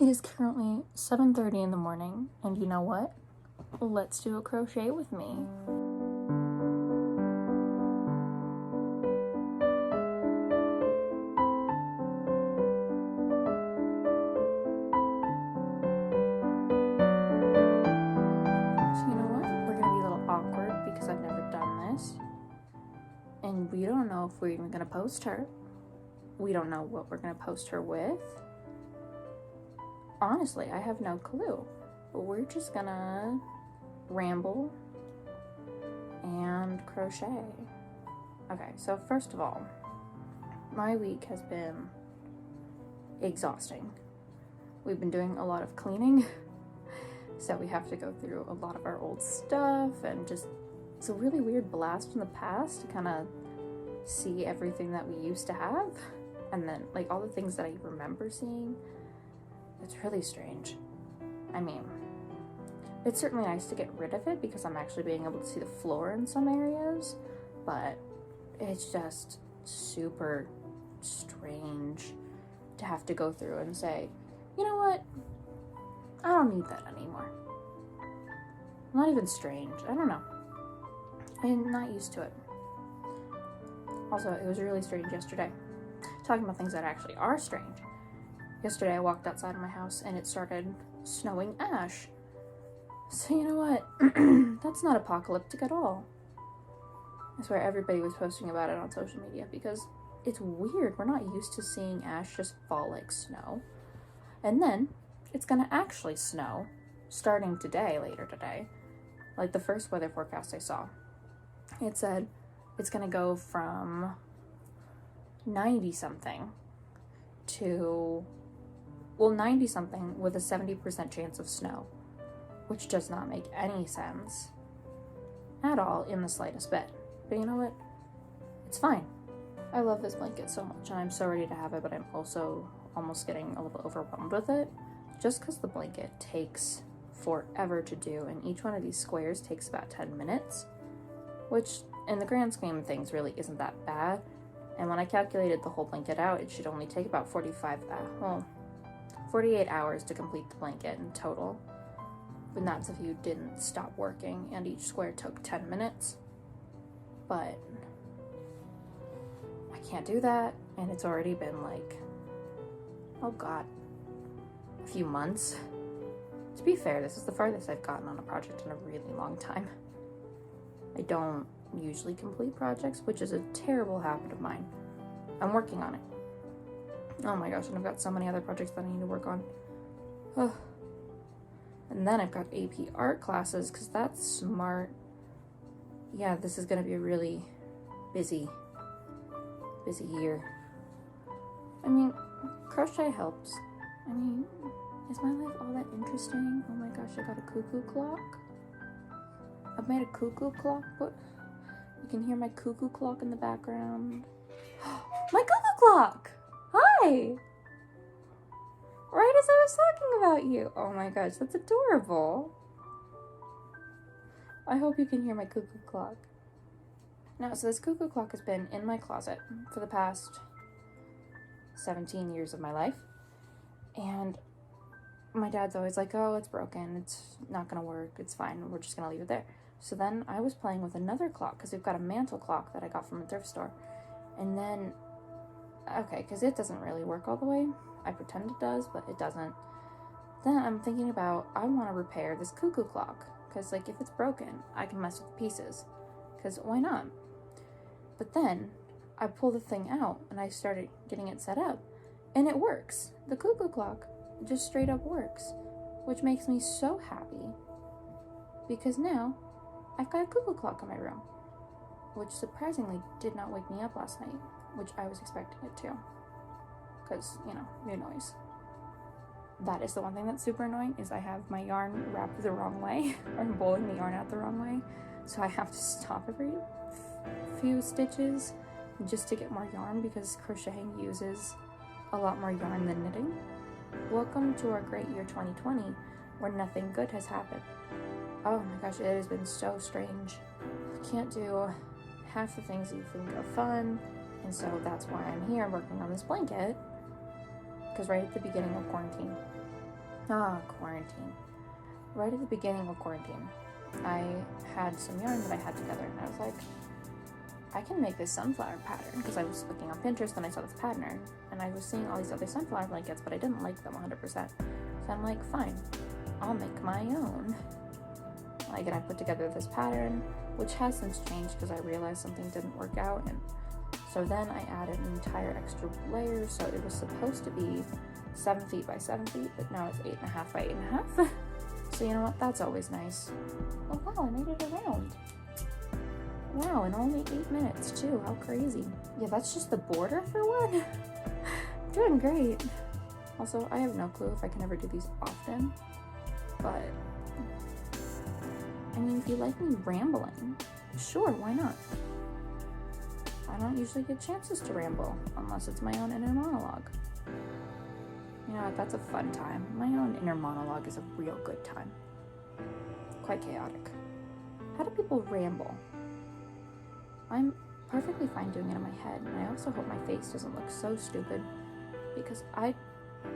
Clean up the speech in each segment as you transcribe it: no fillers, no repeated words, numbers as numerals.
It is currently 7:30 in the morning, and you know what? Let's do a crochet with me. So you know what? We're gonna be a little awkward because I've never done this, and we don't know if we're even gonna post her. We don't know what we're gonna post her with. Honestly, I have no clue. But we're just gonna ramble and crochet. Okay, so first of all, my week has been exhausting. We've been doing a lot of cleaning, so we have to go through a lot of our old stuff, and just, it's a really weird blast from the past to kind of see everything that we used to have, and then like all the things that I remember seeing. It's really strange. I mean, it's certainly nice to get rid of it because I'm actually being able to see the floor in some areas, but it's just super strange to have to go through and say, you know what? I don't need that anymore. Not even strange. I don't know. I'm not used to it. Also, it was really strange yesterday. Talking about things that actually are strange. Yesterday I walked outside of my house and it started snowing ash. So you know what? That's not apocalyptic at all. I swear everybody was posting about it on social media because it's weird. We're not used to seeing ash just fall like snow. And then it's gonna actually snow starting today, later today. Like the first weather forecast I saw, it said it's gonna go from 90 something to 90 something with a 70% chance of snow, which does not make any sense at all in the slightest bit. But you know what? It's fine. I love this blanket so much, and I'm so ready to have it, but I'm also almost getting a little overwhelmed with it, just because the blanket takes forever to do, and each one of these squares takes about 10 minutes, which in the grand scheme of things really isn't that bad. And when I calculated the whole blanket out, it should only take about 48 hours to complete the blanket in total. And that's if you didn't stop working and each square took 10 minutes. But I can't do that, and it's already been like, oh god, a few months. To be fair, this is the farthest I've gotten on a project in a really long time. I don't usually complete projects, which is a terrible habit of mine. I'm working on it. Oh my gosh, and I've got so many other projects that I need to work on. Oh. And then I've got AP art classes, because that's smart. Yeah, this is going to be a really busy year. I mean, crochet helps. I mean, is my life all that interesting? Oh my gosh, I got a cuckoo clock. I've made a cuckoo clock, but you can hear my cuckoo clock in the background. My cuckoo clock! Hi! Right as I was talking about you. Oh my gosh, that's adorable. I hope you can hear my cuckoo clock. Now, so this cuckoo clock has been in my closet for the past 17 years of my life. And my dad's always like, oh, it's broken. It's not gonna work. It's fine. We're just gonna leave it there. So then I was playing with another clock because we've got a mantle clock that I got from a thrift store. And then, okay, because it doesn't really work all the way. I pretend it does, but it doesn't. Then I'm thinking about, I want to repair this cuckoo clock, because like if it's broken, I can mess with the pieces, because why not? But then I pull the thing out and I started getting it set up, and it works. The cuckoo clock just straight up works, which makes me so happy, because now I've got a cuckoo clock in my room, which surprisingly did not wake me up last night, which I was expecting it to. Because, you know, new noise. That is the one thing that's super annoying, is I have my yarn wrapped the wrong way, or I'm bowling the yarn out the wrong way, so I have to stop every few stitches just to get more yarn, because crocheting uses a lot more yarn than knitting. Welcome to our great year 2020, where nothing good has happened. Oh my gosh, it has been so strange. I can't do half the things you think are fun, and so that's why I'm here working on this blanket. Because right at the beginning of quarantine, Quarantine. Right at the beginning of quarantine, I had some yarn that I had together, and I was like, I can make this sunflower pattern, because I was looking on Pinterest and I saw this pattern, and I was seeing all these other sunflower blankets, but I didn't like them 100%. So I'm like, fine, I'll make my own. Like, and I put together this pattern, which has since changed because I realized something didn't work out, and so then I added an entire extra layer, so it was supposed to be 7 feet by 7 feet, but now it's 8.5 by 8.5. So you know what, that's always nice. Oh wow, I made it around. Wow, in only 8 minutes too, how crazy. Yeah, that's just the border for one. Doing great. Also, I have no clue if I can ever do these often, but I mean, if you like me rambling, sure, why not? I don't usually get chances to ramble unless it's my own inner monologue. You know what, that's a fun time. My own inner monologue is a real good time. Quite chaotic. How do people ramble? I'm perfectly fine doing it in my head, and I also hope my face doesn't look so stupid, because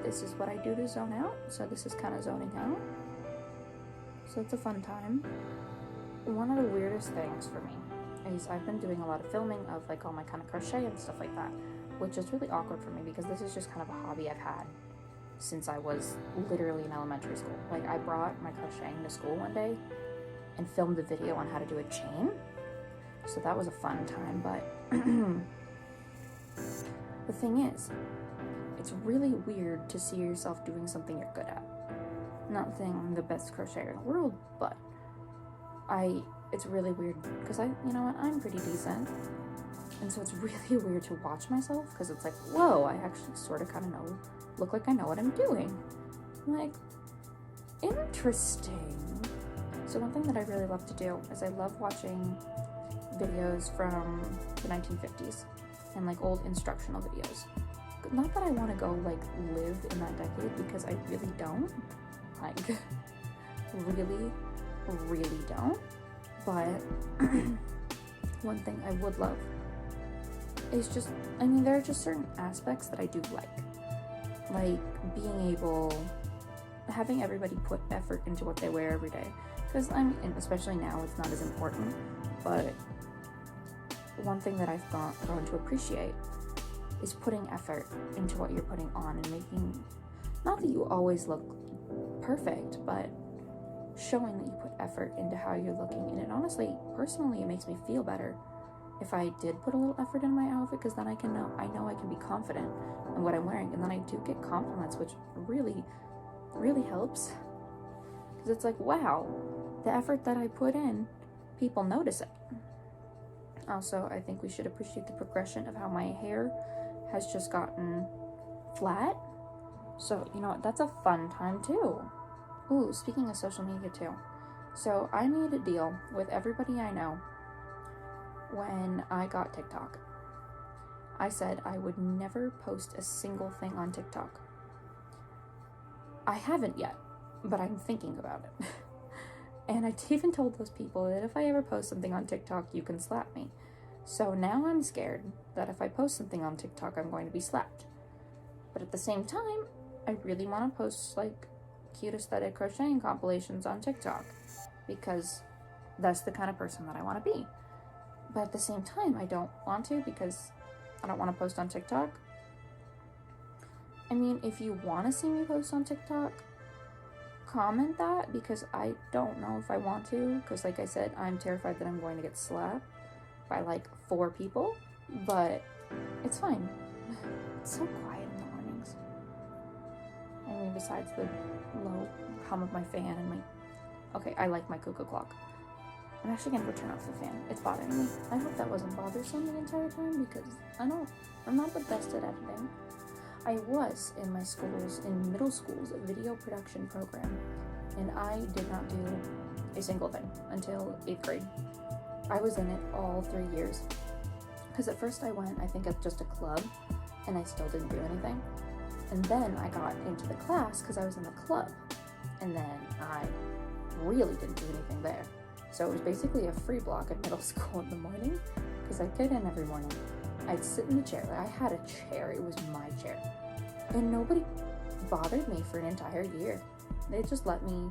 this is what I do to zone out, so this is kind of zoning out. So it's a fun time. One of the weirdest things for me is I've been doing a lot of filming of like all my kind of crochet and stuff like that, which is really awkward for me because this is just kind of a hobby I've had since I was literally in elementary school. Like, I brought my crocheting to school one day and filmed a video on how to do a chain. So that was a fun time, but the thing is, it's really weird to see yourself doing something you're good at. Not saying I'm the best crocheter in the world, but it's really weird because you know what, I'm pretty decent. And so it's really weird to watch myself because it's like, whoa, I actually sort of kind of look like I know what I'm doing. I'm like, interesting. So one thing that I really love to do is I love watching videos from the 1950s and like old instructional videos. Not that I want to go like live in that decade, because I really don't. Like, really don't. But one thing I would love is just, I mean, there are just certain aspects that I do like being able, having everybody put effort into what they wear every day. Because and especially now, it's not as important, but one thing that I've grown to appreciate is putting effort into what you're putting on and making, not that you always look perfect, but showing that you put effort into how you're looking. And it honestly, personally, it makes me feel better if I did put a little effort in my outfit, because then I know I can be confident in what I'm wearing, and then I do get compliments, which really, really helps. Because it's like, wow, the effort that I put in, people notice it. Also, I think we should appreciate the progression of how my hair has just gotten flat. So, you know what, that's a fun time too. Ooh, speaking of social media too. So, I made a deal with everybody I know when I got TikTok. I said I would never post a single thing on TikTok. I haven't yet, but I'm thinking about it. And I even told those people that if I ever post something on TikTok, you can slap me. So now I'm scared that if I post something on TikTok, I'm going to be slapped. But at the same time, I really want to post like cute aesthetic crocheting compilations on TikTok, because that's the kind of person that I want to be. But at the same time, I don't want to, because I don't want to post on TikTok. I mean, if you want to see me post on TikTok, comment that, because I don't know if I want to, because like I said, I'm terrified that I'm going to get slapped by like 4 people, but it's fine. It's so quiet in the mornings. I mean, besides the low hum of my fan and okay, I like my cuckoo clock. I'm actually gonna go turn off the fan. It's bothering me. I hope that wasn't bothersome the entire time, because I'm not the best at editing. I was in middle school's video production program, and I did not do a single thing until 8th grade. I was in it all 3 years. Because at first I went, I think, at just a club, and I still didn't do anything. And then I got into the class because I was in the club, and then I really didn't do anything there. So it was basically a free block at middle school in the morning, because I'd get in every morning. I'd sit in the chair. Like, I had a chair. It was my chair. And nobody bothered me for an entire year. They just let me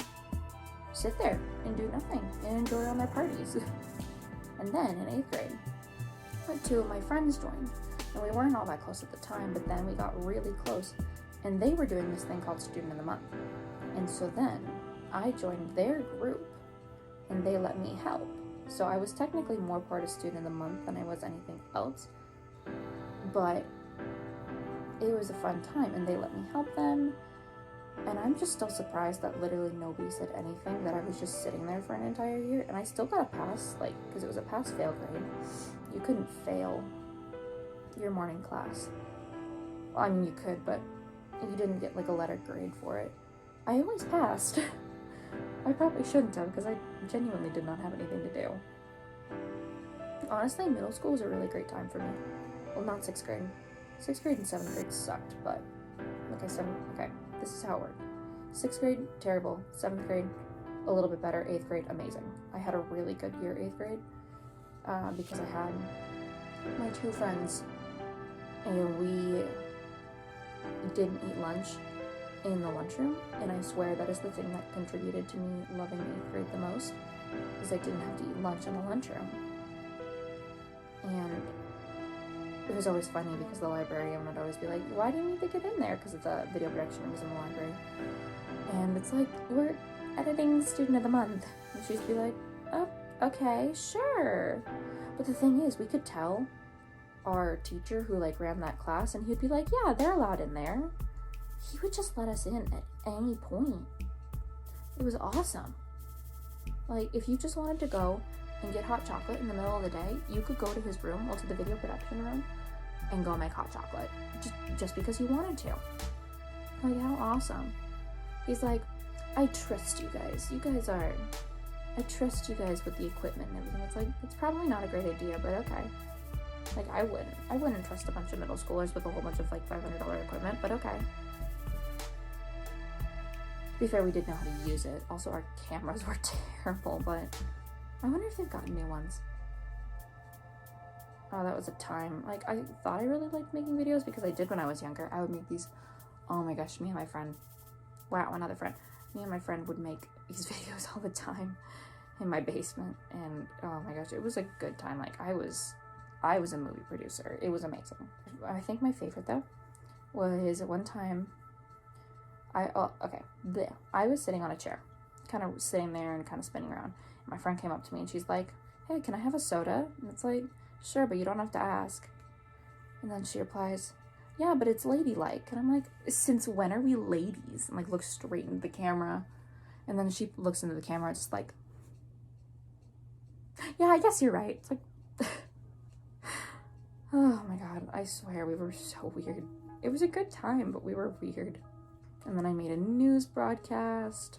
sit there and do nothing and enjoy on their parties. And then in 8th grade, two of my friends joined. And we weren't all that close at the time, but then we got really close. And they were doing this thing called Student of the Month. And so then I joined their group and they let me help. So I was technically more part of Student of the Month than I was anything else. But it was a fun time and they let me help them. And I'm just still surprised that literally nobody said anything, that I was just sitting there for an entire year. And I still got a pass, like, because it was a pass-fail grade. You couldn't fail your morning class. Well, I mean, you could, but you didn't get, like, a letter grade for it. I always passed. I probably shouldn't have, because I genuinely did not have anything to do. Honestly, middle school was a really great time for me. Well, not 6th grade. 6th grade and 7th grade sucked, but like I said, okay, this is how it worked. 6th grade, terrible. 7th grade, a little bit better. 8th grade, amazing. I had a really good year 8th grade because I had my 2 friends and we didn't eat lunch in the lunchroom, and I swear that is the thing that contributed to me loving 8th grade the most, is I didn't have to eat lunch in the lunchroom. And it was always funny because the librarian would always be like, why do you need to get in there? Because the video production room was in the library. And it's like, we're editing Student of the Month. And she'd be like, oh, okay, sure. But the thing is, we could tell our teacher who like ran that class, and he'd be like, yeah, they're allowed in there. He would just let us in at any point. It was awesome. Like, if you just wanted to go and get hot chocolate in the middle of the day, you could go to his room or to the video production room and go make hot chocolate just because you wanted to. Like, how awesome. He's like, I trust you guys. I trust you guys with the equipment and everything. It's like, it's probably not a great idea, but okay. Like, I wouldn't trust a bunch of middle schoolers with a whole bunch of like $500 equipment, but okay. To be fair, we did know how to use it. Also, our cameras were terrible, but I wonder if they've gotten new ones. Oh, that was a time. Like, I thought I really liked making videos because I did when I was younger. I would make these, oh my gosh, me and my friend would make these videos all the time in my basement. And oh my gosh, it was a good time. Like, I was a movie producer. It was amazing. I think my favorite though was one time I was sitting on a chair, kind of sitting there and kind of spinning around. My friend came up to me and she's like, hey, can I have a soda? And it's like, sure, but you don't have to ask. And then she replies, yeah, but it's ladylike. And I'm like, since when are we ladies? And like, look straight into the camera. And then she looks into the camera, just like, yeah, I guess you're right. It's like, oh my God, I swear we were so weird. It was a good time, but we were weird. And then I made a news broadcast.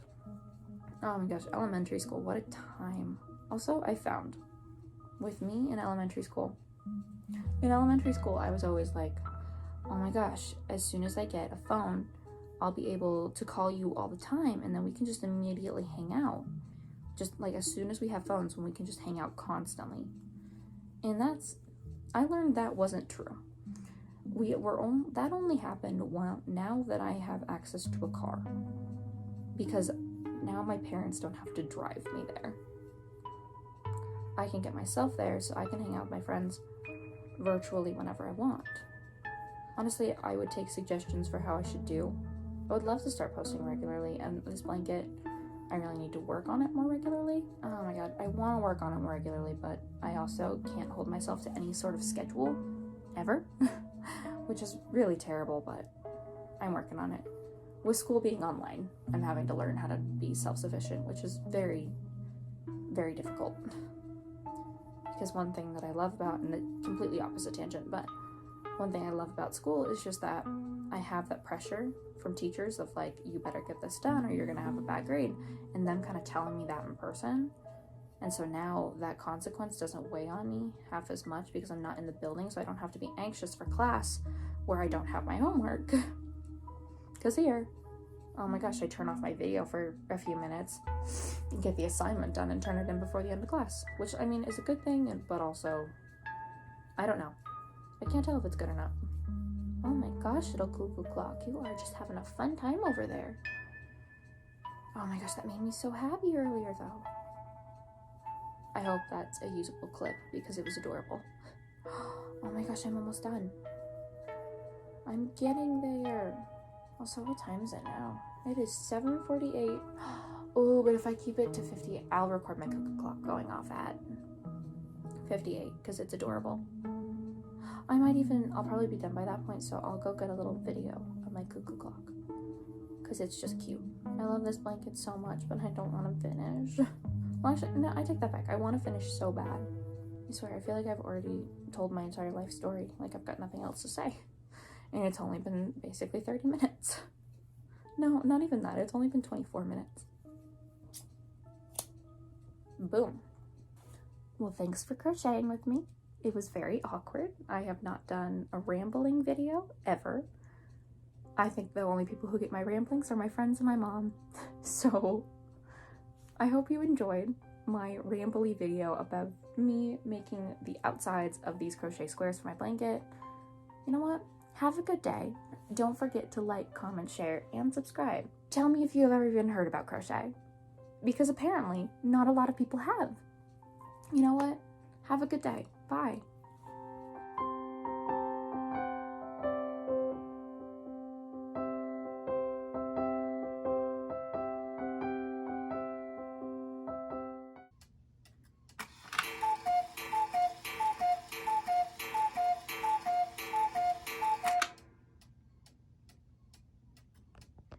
Oh my gosh, elementary school, what a time. Also, I found with me in elementary school, I was always like, oh my gosh, as soon as I get a phone, I'll be able to call you all the time, and then we can just immediately hang out. Just like as soon as we have phones, when we can just hang out constantly. And I learned that wasn't true. That only happened now that I have access to a car. Because now my parents don't have to drive me there. I can get myself there, so I can hang out with my friends virtually whenever I want. Honestly, I would take suggestions for how I should do. I would love to start posting regularly, and this blanket, I really need to work on it more regularly. Oh my God, I want to work on it more regularly, but I also can't hold myself to any sort of schedule, ever, which is really terrible, but I'm working on it. With school being online, I'm having to learn how to be self-sufficient, which is very, very difficult. Because one thing that I love about, and a completely opposite tangent, but one thing I love about school is just that I have that pressure from teachers of like, you better get this done or you're gonna have a bad grade, and them kind of telling me that in person. And so now that consequence doesn't weigh on me half as much because I'm not in the building, so I don't have to be anxious for class where I don't have my homework. Because here, oh my gosh, I turn off my video for a few minutes and get the assignment done and turn it in before the end of class, which I mean is a good thing, but also, I don't know. I can't tell if it's good or not. Oh my gosh, little cuckoo clock, you are just having a fun time over there. Oh my gosh, that made me so happy earlier though. I hope that's a usable clip because it was adorable. Oh my gosh, I'm almost done. I'm getting there. Also, what time is it now? It is 7:48. Oh, but if I keep it to 58, I'll record my cuckoo clock going off at 58 because it's adorable. I'll probably be done by that point, so I'll go get a little video of my cuckoo clock because it's just cute. I love this blanket so much, but I don't want to finish. Well, actually, no, I take that back. I want to finish so bad. I swear, I feel like I've already told my entire life story. Like, I've got nothing else to say. And it's only been basically 30 minutes. No, not even that. It's only been 24 minutes. Boom. Well, thanks for crocheting with me. It was very awkward. I have not done a rambling video ever. I think the only people who get my ramblings are my friends and my mom. So I hope you enjoyed my rambly video about me making the outsides of these crochet squares for my blanket. You know what? Have a good day. Don't forget to like, comment, share, and subscribe. Tell me if you have ever even heard about crochet, because apparently not a lot of people have. You know what? Have a good day. Bye.